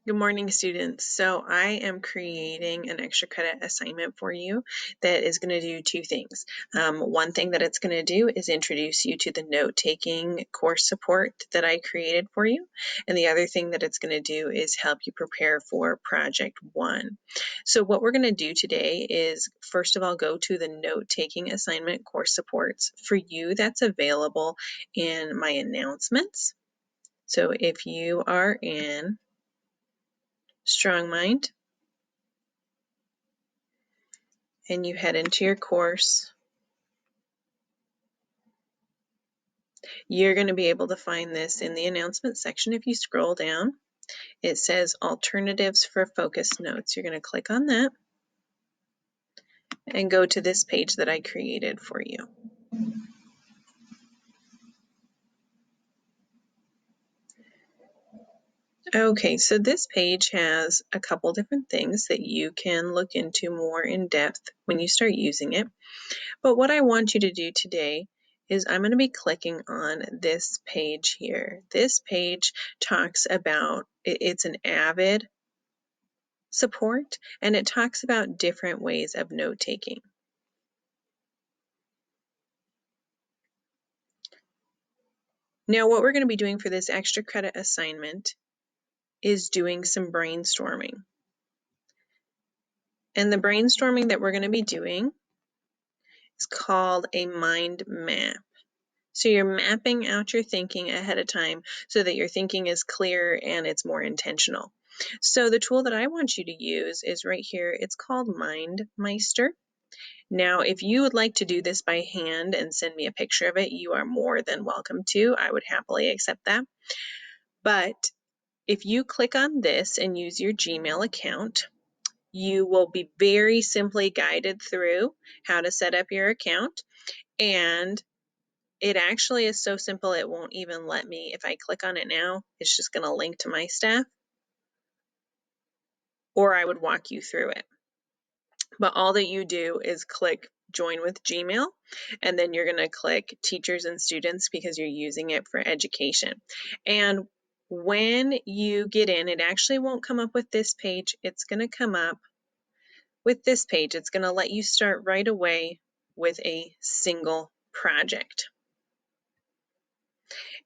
Good morning, students. So I am creating an extra credit assignment for you that is going to do two things. One thing that it's going to do is introduce you to the note-taking course support that I created for you. And the other thing that it's going to do is help you prepare for Project 1. So what we're going to do today is, first of all, go to the note-taking assignment course supports. For you, that's available in my announcements. So if you are in Strong Mind and you head into your course, you're going to be able to find this in the announcement section. If you scroll down, it says alternatives for focus notes. You're going to click on that and go to this page that I created for you. Okay, so this page has a couple different things that you can look into more in depth when you start using it. But what I want you to do today is I'm going to be clicking on this page here. This page talks about, it's an Avid support, and it talks about different ways of note-taking. Now, what we're going to be doing for this extra credit assignment is doing some brainstorming. And the brainstorming that we're going to be doing is called a mind map. So you're mapping out your thinking ahead of time so that your thinking is clear and it's more intentional. So the tool that I want you to use is right here. It's called Meister. Now, if you would like to do this by hand and send me a picture of it, you are more than welcome to. I would happily accept that. But if you click on this and use your Gmail account, you will be very simply guided through how to set up your account. And it actually is so simple, it won't even let me, if I click on it now, it's just going to link to my staff, or I would walk you through it. But all that you do is click join with Gmail, and then you're going to click teachers and students because you're using it for education. And when you get in, it actually won't come up with this page. It's going to come up with this page. It's going to let you start right away with a single project.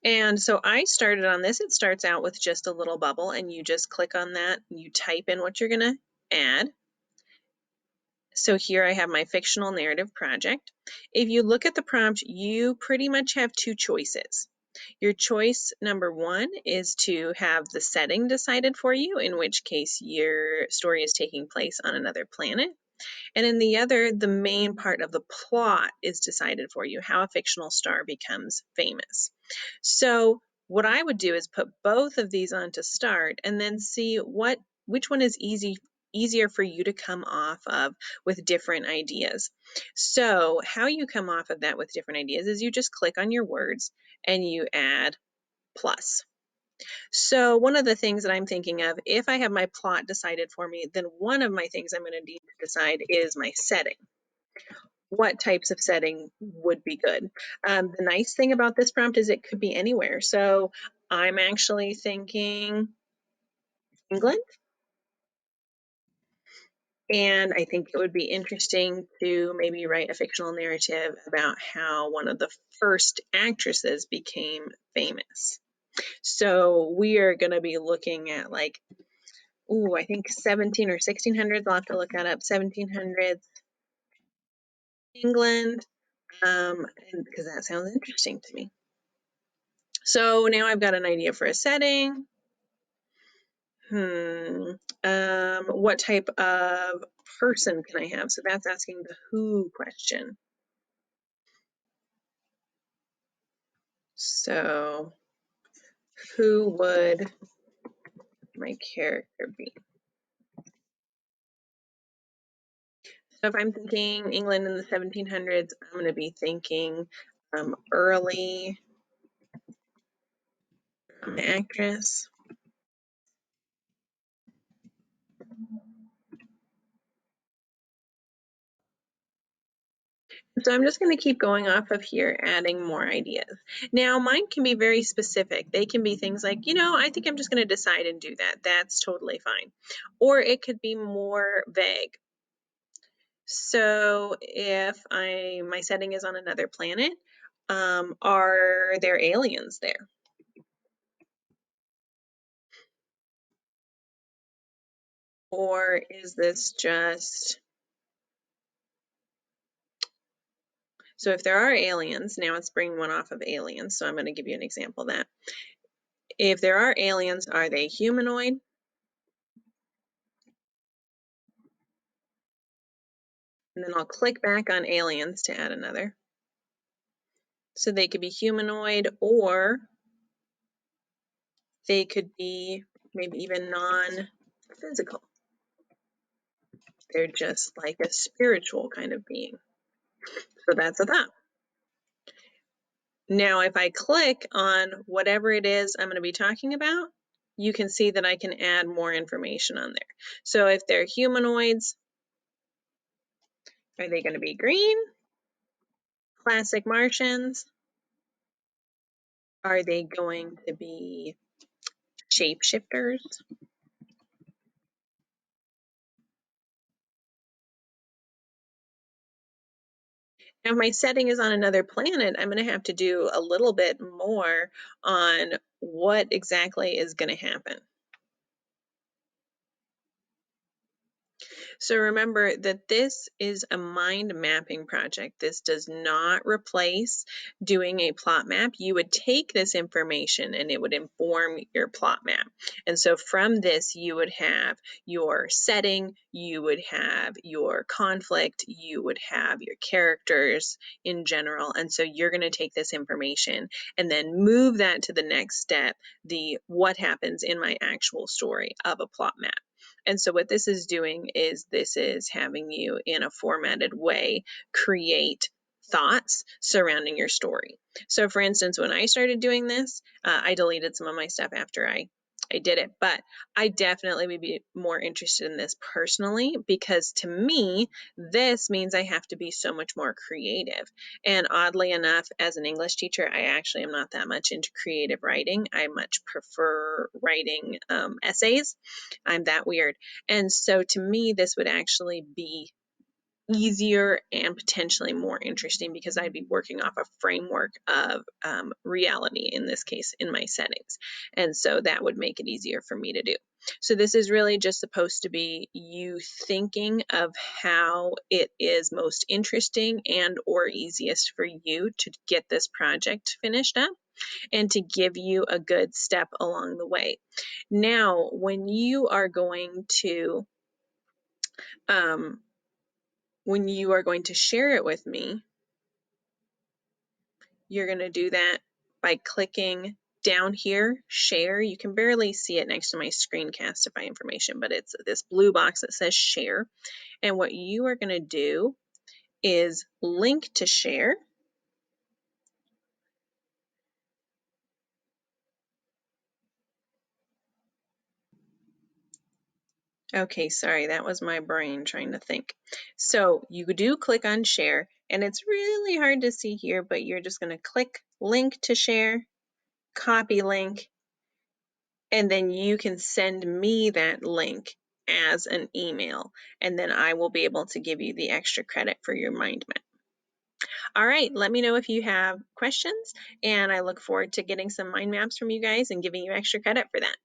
And so I started on this. It starts out with just a little bubble, and you just click on that. You type in what you're going to add. So here I have my fictional narrative project. If you look at the prompt, you pretty much have two choices. Your choice number one is to have the setting decided for you, in which case your story is taking place on another planet. And in the other, the main part of the plot is decided for you, how a fictional star becomes famous. So what I would do is put both of these on to start and then see which one is easier for you to come off of with different ideas. So how you come off of that with different ideas is you just click on your words and you add plus. So one of the things that I'm thinking of, if I have my plot decided for me, then one of my things I'm going to need to decide is my setting. What types of setting would be good? The nice thing about this prompt is it could be anywhere. So I'm actually thinking England. And I think it would be interesting to maybe write a fictional narrative about how one of the first actresses became famous. So we are going to be looking at like, I think 17 or 1600s. I'll have to look that up. 1700s England, because that sounds interesting to me. So now I've got an idea for a setting. What type of person can I have? So that's asking the who question. So who would my character be? So if I'm thinking England in the 1700s, I'm going to be thinking early actress. So I'm just going to keep going off of here, adding more ideas. Now, mine can be very specific. They can be things like, I think I'm just going to decide and do that. That's totally fine. Or it could be more vague. So if my setting is on another planet, are there aliens there? Or is this just... So if there are aliens, now it's bringing one off of aliens, so I'm going to give you an example of that. If there are aliens, are they humanoid? And then I'll click back on aliens to add another. So they could be humanoid, or they could be maybe even non-physical. They're just like a spiritual kind of being. So that's a thought. Now, if I click on whatever it is I'm going to be talking about, you can see that I can add more information on there. So if they're humanoids, are they going to be green? Classic Martians? Are they going to be shapeshifters? Now, if my setting is on another planet, I'm going to have to do a little bit more on what exactly is going to happen. So remember that this is a mind mapping project. This does not replace doing a plot map. You would take this information and it would inform your plot map. And so from this, you would have your setting, you would have your conflict, you would have your characters in general. And so you're going to take this information and then move that to the next step, the what happens in my actual story of a plot map. And so what this is doing is this is having you in a formatted way create thoughts surrounding your story. So for instance, when I started doing this, I deleted some of my stuff after I did it, but I definitely would be more interested in this personally, because to me, this means I have to be so much more creative. And oddly enough, as an English teacher, I actually am not that much into creative writing. I much prefer writing essays. I'm that weird. And so to me, this would actually be easier and potentially more interesting, because I'd be working off a framework of reality, in this case, in my settings. And so that would make it easier for me to do. So this is really just supposed to be you thinking of how it is most interesting and or easiest for you to get this project finished up, and to give you a good step along the way. Now, when you are going to share it with me, you're going to do that by clicking down here, share. You can barely see it next to my screencastify information, but it's this blue box that says share. And what you are going to do is link to share. Okay, sorry, that was my brain trying to think. So you do click on share, and it's really hard to see here, but you're just going to click link to share, copy link, and then you can send me that link as an email, and then I will be able to give you the extra credit for your mind map. All right, let me know if you have questions, and I look forward to getting some mind maps from you guys and giving you extra credit for that.